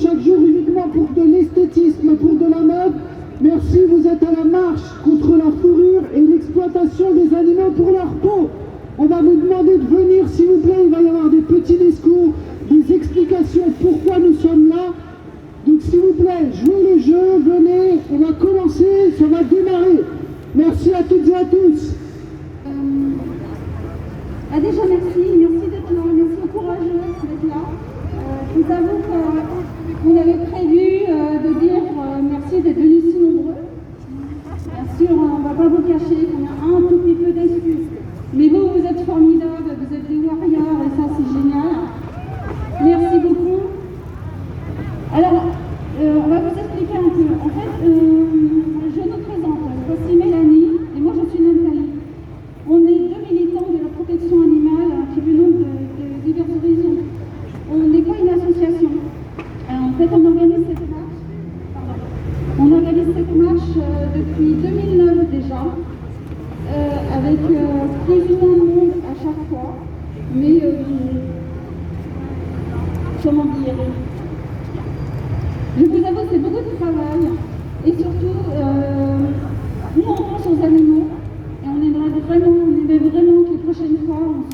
chaque jour uniquement pour de l'esthétisme, pour de la mode. Merci, vous êtes à la marche contre la fourrure et l'exploitation des animaux pour leur peau. On va vous demander de venir, s'il vous plaît, il va y avoir des petits discours, des explications pourquoi nous sommes là. Donc s'il vous plaît, jouez le jeu, venez, on va commencer, ça va démarrer. Merci à toutes et à tous. Déjà merci d'être là, merci aux courageux d'être là. Je vous avoue qu'on avait prévu de dire merci d'être venus si nombreux. Bien sûr, on ne va pas vous cacher qu'on a un tout petit peu d'excuses. Mais vous êtes formidables, vous êtes des warriors et ça c'est génial. Merci beaucoup. Alors, on va vous expliquer un peu. En fait, je me présente, voici Mélanie et moi je suis Nathalie. On est deux militants de la protection animale qui venons de divers horizons. On n'est pas une association. En fait, on organise cette marche. On organise cette marche depuis 2009 déjà, avec plus ou moins de monde à chaque fois. Mais, comment dire, je vous avoue, c'est beaucoup de travail. Et surtout, nous on pense aux animaux. Et on aimerait vraiment que les prochaines fois, on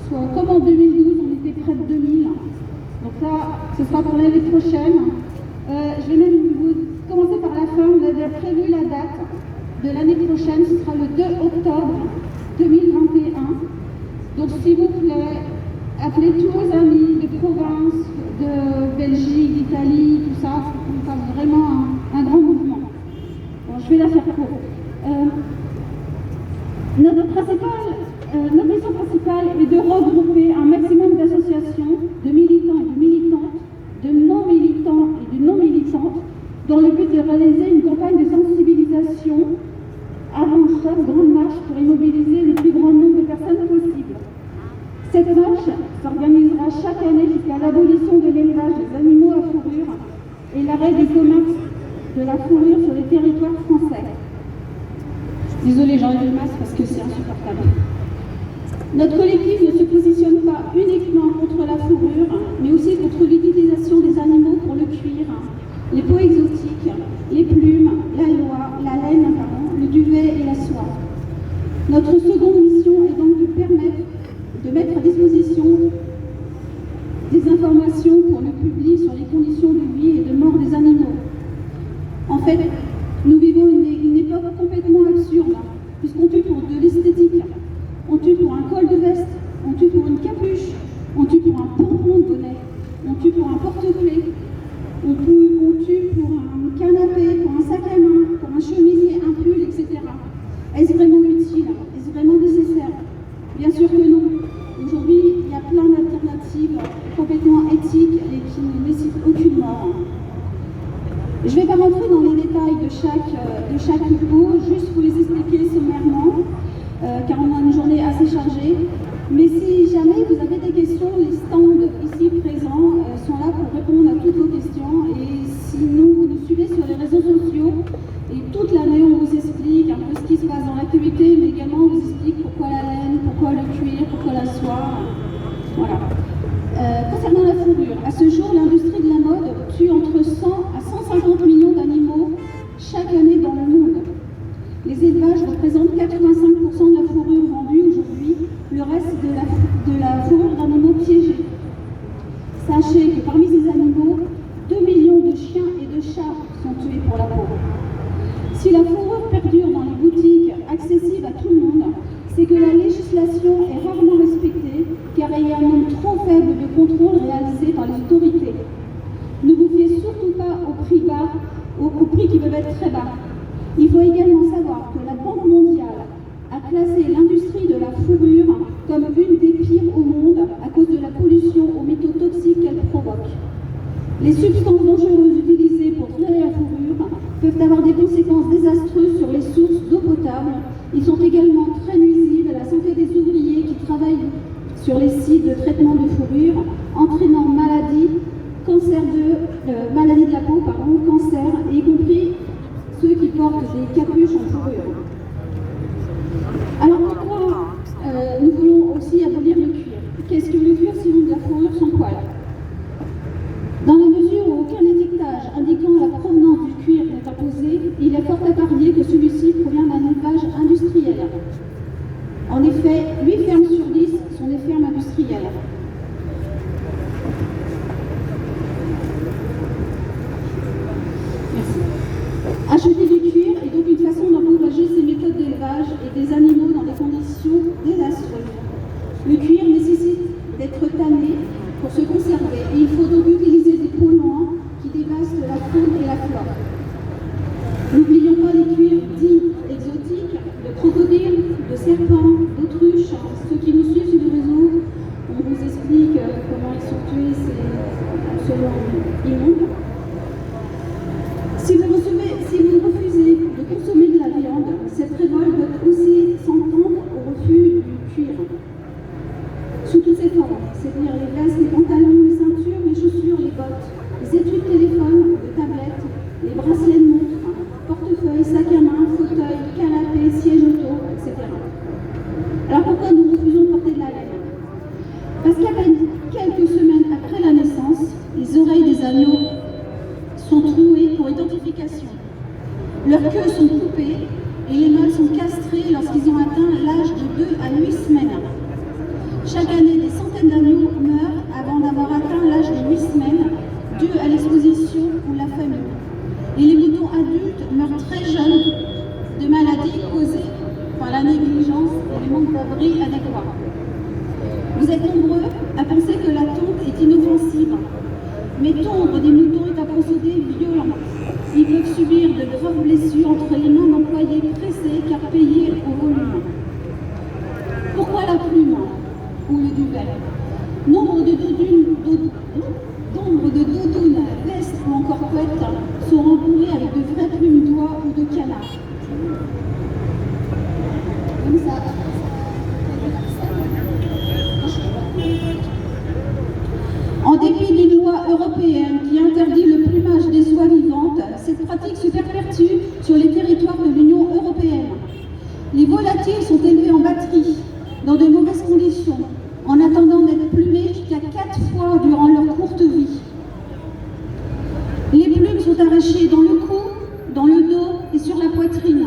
soit comme en 2012, on était près de 2000. Donc là, ce sera pour l'année prochaine. Je vais même vous commencer par la fin. On a déjà prévu la date de l'année prochaine. Ce sera le 2 octobre 2021. Donc s'il vous plaît, appelez tous vos amis de province, de Belgique, d'Italie, tout ça, pour qu'on fasse vraiment un grand mouvement. Bon, je vais la faire court. Notre mission principale est de regrouper un maximum d'associations, de militants et de militantes, de non-militants et de non-militantes, dans le but de réaliser une campagne de sensibilisation avant chaque grande marche pour immobiliser le plus grand nombre de personnes possible. Cette marche s'organisera chaque année jusqu'à l'abolition de l'élevage des animaux à fourrure et l'arrêt du commerce de la fourrure sur les territoires français. Désolée, j'enlève le masque parce que c'est insupportable. Notre collectif ne se positionne pas uniquement contre la fourrure, mais aussi contre l'utilisation des animaux pour le cuir, les peaux exotiques, les plumes, la laine, le duvet et la soie. Notre seconde mission est donc de mettre à disposition des informations pour le public sur les conditions de vie et de mort des animaux. En fait, nous vivons une époque complètement absurde, puisqu'on tue pour de l'esthétique, on tue pour un col de veste, on tue pour une capuche, on tue pour un pompon de bonnet, on tue pour un porte-clés, on tue pour un canapé, pour un sac à main, pour un chemisier, un pull, etc. Est-ce vraiment utile? Est-ce vraiment nécessaire? Bien sûr que non. Aujourd'hui, il y a plein d'alternatives complètement éthiques et qui ne nécessitent aucune mort. Je ne vais pas rentrer dans les détails de chaque hypo, juste pour les expliquer sommairement, car on a une journée assez chargée. Mais si jamais vous avez des questions, les stands ici présents sont là pour répondre à toutes vos questions. Et sinon, vous nous suivez sur les réseaux sociaux. Et toute l'année, on vous explique un peu ce qui se passe dans l'activité, mais également on vous explique pourquoi la laine, pourquoi le cuir, pourquoi la soie. Voilà. Concernant la fourrure, à ce jour, l'industrie de la mode tue entre 100 à 150 millions d'animaux chaque année dans le monde. Les élevages représentent 85% de la fourrure vendue aujourd'hui, le reste de la fourrure d'animaux piégés. Sachez que parmi ces animaux, 2 millions de chiens et de chats sont tués pour la peau. Si la fourrure perdure dans les boutiques accessibles à tout le monde, c'est que la législation est rarement respectée, car il y a un nombre trop faible de contrôles réalisés par les autorités. Ne vous fiez surtout pas aux prix bas, aux prix qui peuvent être très bas. Il faut également savoir que la Banque mondiale a classé l'industrie de la fourrure comme une des pires au monde à cause de la pollution aux métaux toxiques qu'elle provoque. Les substances dangereuses utilisées pour traiter la fourrure peuvent avoir des conséquences désastreuses sur les sources d'eau potable. Ils sont également très nuisibles à la santé des ouvriers qui travaillent sur les sites de traitement de fourrure, entraînant maladies de la peau, cancer, y compris ceux qui portent des capuches en fourrure. Alors pourquoi nous voulons aussi abolir le cuir? Qu'est-ce que le cuir sinon de la fourrure sans poil? Dans la mesure où aucun étiquetage indiquant la provenance du cuir n'est apposé, il est fort à parier que celui-ci provient d'un élevage industriel. En effet, 8 fermes sur 10 sont des fermes industrielles. Merci. Acheter du cuir est donc une façon d'encourager ces méthodes d'élevage et des animaux dans des conditions désastreuses. Le cuir nécessite d'être tanné pour se conserver et il faut donc utiliser des polluants qui dévastent la faune et la flore. N'oublions pas les cuirs dits exotiques, de crocodiles, de serpents, d'autruches. Ceux qui nous suivent sur les réseaux, on vous explique comment ils sont tués, c'est absolument immonde. Si vous refusez de consommer de la viande, cette révolte doit aussi s'entendre au refus du cuir. Sous toutes ses formes, c'est-à-dire les vestes, les pantalons, les ceintures, les chaussures, les bottes, les étuis de téléphone, de tablettes, les bracelets de montre, portefeuille, sac à main, fauteuil, canapé, siège auto, etc. Alors pourquoi nous refusons de porter de la laine? Parce qu'à peine quelques semaines après la naissance, les oreilles des agneaux sont trouées pour identification. Leurs queues sont coupées et les mâles sont castrés lorsqu'ils ont atteint l'âge de 2 à 8 semaines. Chaque année, des centaines d'agneaux meurent avant d'avoir atteint l'âge de 8 semaines, dû à l'exposition ou la famine. Et les moutons adultes meurent très jeunes de maladies causées par la négligence et le manque d'abri adéquat. Vous êtes nombreux à penser que la tonte est inoffensive, mais tondre des moutons est un procédé violent. Ils peuvent subir de graves blessures entre les mains d'employés pressés car payés au volume. Pourquoi la plume ou le duvet? Nombre de doudounes, vestes ou encore couettes sont rembourrées avec de vraies plumes d'oie ou de canard. Comme ça. En dépit d'une loi européenne qui interdit le plumage des soies vivantes, cette pratique se perpétue sur les territoires de l'Union européenne. Les volatiles sont élevés en batterie, dans de mauvaises conditions, en attendant d'être plumés jusqu'à 4 fois durant leur courte vie. Les plumes sont arrachées dans le cou, dans le dos et sur la poitrine.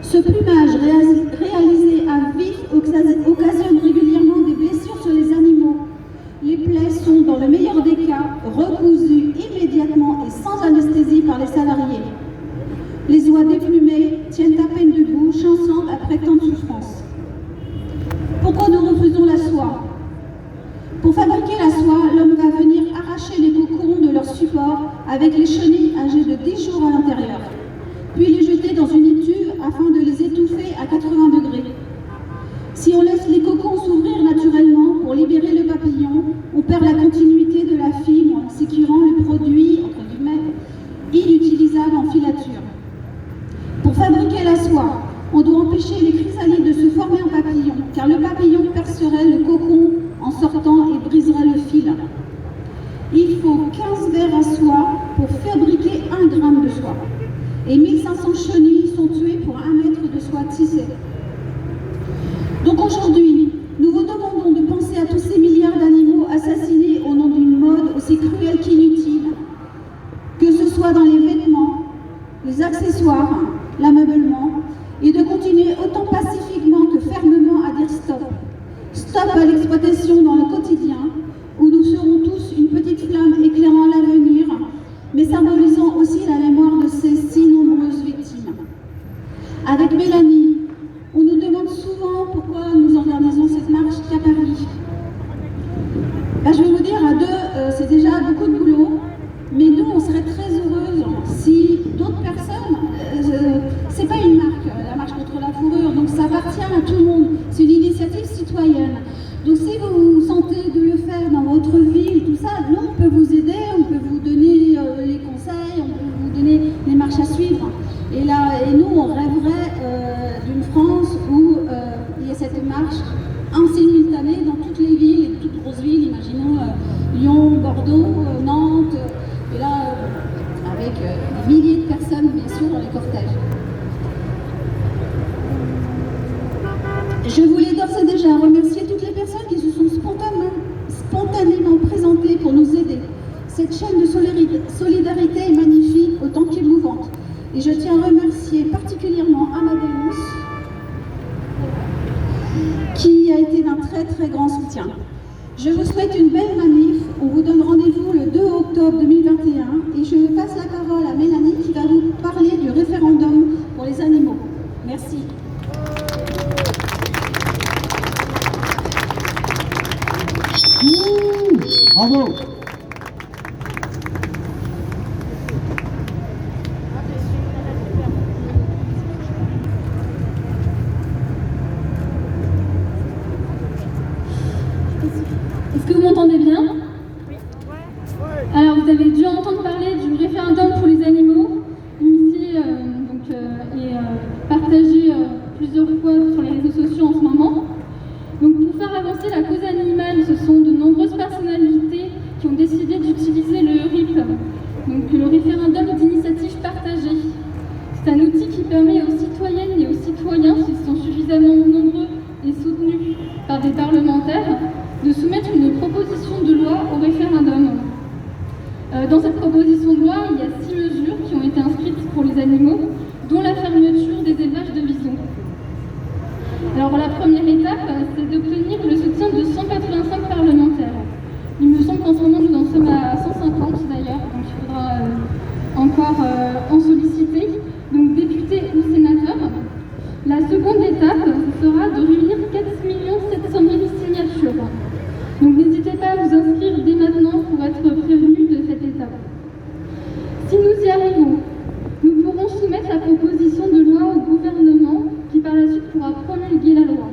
Ce plumage réalisé à vif occasionne régulièrement des blessures sur les animaux. Les plaies sont, dans le meilleur des cas, recousues immédiatement et sans anesthésie par les salariés. Les oies déplumées tiennent à peine debout, chancelantes après tant de souffrances. Pourquoi nous refusons la soie? Pour fabriquer la soie, l'homme va venir arracher les cocons de leur support avec les chenilles âgées de 10 jours à l'intérieur, puis les jeter dans une étuve afin de les étouffer à 80 degrés. Si on laisse les cocons s'ouvrir naturellement pour libérer le papillon, on perd la continuité de la fibre, ce qui rend le produit, entre guillemets, inutilisable en filature. Pour fabriquer la soie, on doit empêcher les chrysalides de se former en papillon, car le papillon percerait le cocon en sortant et briserait le fil. Il faut 15 vers à soie pour fabriquer 1 gramme de soie. Et 1500 chenilles sont tuées pour 1 mètre de soie tissée. Donc aujourd'hui, nous vous demandons de penser à tous ces milliards d'animaux assassinés au nom d'une mode aussi cruelle qu'inutile, que ce soit dans les vêtements, les accessoires, l'ameublement, et de continuer autant pacifiquement que fermement à dire stop. Stop à l'exploitation dans le quotidien, où nous serons tous une petite flamme éclairant l'avenir, mais symbolisant aussi la mémoire de ces si nombreuses victimes. Avec Mélanie, on nous demande souvent pourquoi nous organisons cette marche qu'à Paris. Je vais vous dire, à deux, c'est déjà beaucoup de boulot, mais nous, on serait très heureuses si d'autres personnes... c'est pas une marque, la marche contre la fourrure, donc ça appartient à tout le monde. C'est une initiative citoyenne. Donc si vous vous sentez de le faire dans votre ville, tout ça, nous, on peut vous aider, on peut vous donner les conseils, on peut vous donner les marches à suivre. Et nous, on rêverait d'une France où il y a cette marche en simultané dans toutes les villes, et toutes grosses villes, imaginons Lyon, Bordeaux, Nantes, et là, avec des milliers de personnes, bien sûr, dans les cortèges. Je voulais d'ores et déjà remercier toutes les personnes qui se sont spontanément présentées pour nous aider. Cette chaîne de solidarité solidarité est magnifique autant qu'émouvante. Et je tiens à remercier particulièrement Amadeus, qui a été d'un très très grand soutien. Je vous souhaite une belle manif. On vous donne rendez-vous le 2 octobre 2021 et je passe la parole à Mélanie qui va vous parler du référendum pour les animaux. Merci. Bravo. Est-ce que vous m'entendez bien? Oui. Alors, vous avez dû entendre parler du référendum pour les animaux, initié et partagé plusieurs fois sur les réseaux sociaux en ce moment. Donc, pour faire avancer la cause animale, ce sont de nombreuses personnalités qui ont décidé d'utiliser le RIP, donc le référendum d'initiative partagée. C'est un outil qui permet aux citoyennes et aux citoyens, s'ils sont suffisamment nombreux et soutenus par des parlementaires, de soumettre une proposition de loi au référendum. Dans cette proposition de loi, il y a 6 mesures qui ont été inscrites pour les animaux, dont la fermeture des élevages de visons. Alors la première étape, c'est d'obtenir le soutien de 185 parlementaires. Il me semble qu'en ce moment, nous en sommes à 150 d'ailleurs, donc il faudra encore en solliciter, donc députés ou sénateurs. La seconde étape sera de réunir 4 700 000 signatures. Donc n'hésitez pas à vous inscrire dès maintenant pour être prévenus de cette étape. Si nous y arrivons, nous pourrons soumettre la proposition de loi au gouvernement qui par la suite pourra promulguer la loi.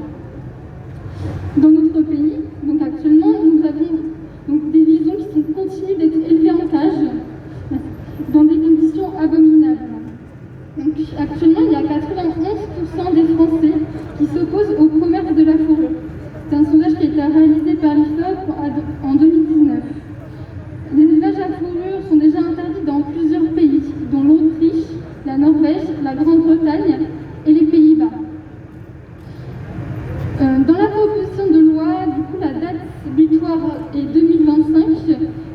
Dans notre pays, donc actuellement, nous avons donc des visons qui continuent d'être élevés en cage dans des conditions abominables. Donc, actuellement, il y a 91% des Français qui s'opposent au commerce de la fourrure. C'est un sondage qui a été réalisé par l'IFOP en 2019. Les élevages à fourrure sont déjà interdits dans plusieurs pays, dont l'Autriche, la Norvège, la Grande-Bretagne et les Pays-Bas. Dans la proposition de loi, du coup, la date butoir est 2025,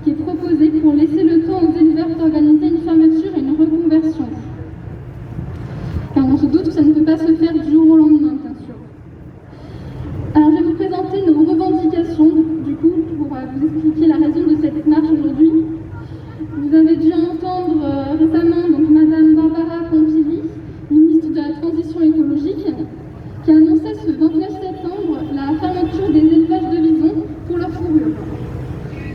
qui est proposée pour laisser le temps aux éleveurs d'organiser une fermeture et une reconversion. Car on se doute que ça ne peut pas se faire du jour au lendemain, bien sûr. Alors, je vais vous présenter nos revendications, du coup, pour vous expliquer la raison de cette marche aujourd'hui. Vous avez dû entendre récemment donc, Madame Barbara Pompili, ministre de la Transition écologique, qui a annoncé ce 29 septembre la fermeture des élevages de visons pour leur fourrure.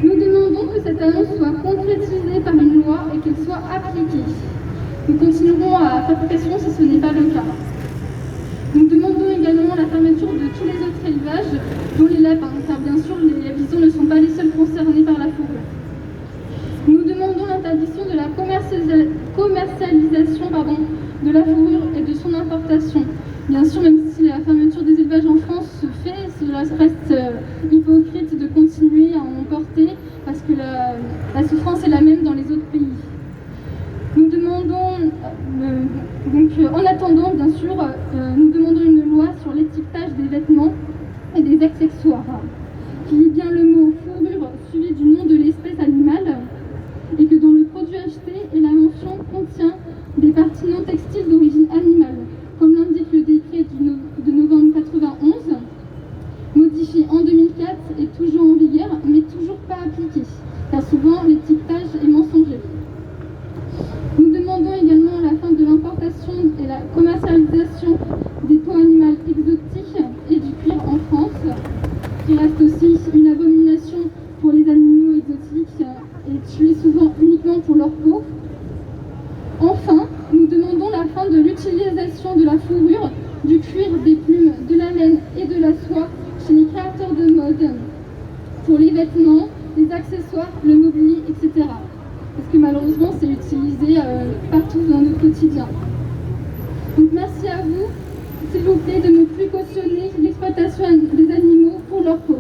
Nous demandons que cette annonce soit concrétisée par une loi et qu'elle soit appliquée. Nous continuerons à faire pression si ce n'est pas le cas. Nous demandons également la fermeture de tous les autres élevages, dont les lapins, car bien sûr les visons ne sont pas les seuls concernés par la fourrure. Nous demandons l'interdiction de la commercialisation de la fourrure et de son importation. Bien sûr, même si la fermeture des élevages en France se fait, cela reste hypocrite de continuer à en porter parce que la souffrance est la même dans les autres pays. Nous demandons, en attendant, bien sûr, nous demandons une loi sur l'étiquetage des vêtements et des accessoires, qui est bien le mot fourrure suivi du nom de l'espèce animale, et que dans le produit acheté et la mention contient des parties non textiles d'origine animale, comme l'indique le décret de novembre 91, modifié en 2004 et toujours en vigueur, mais toujours pas appliqué, car souvent l'étiquetage est mensonger. Nous demandons également la fin de l'importation et la commercialisation des peaux animales exotiques et du cuir en France, qui reste aussi une abomination pour les animaux exotiques et tués souvent uniquement pour leur peau. Enfin, nous demandons la fin de l'utilisation de la fourrure, du cuir, des plumes, de la laine et de la soie chez les créateurs de mode, pour les vêtements, les accessoires, le mobilier, etc. Parce que malheureusement, c'est utilisé partout dans notre quotidien. Donc merci à vous, s'il vous plaît, de ne plus cautionner l'exploitation des animaux pour leur peau.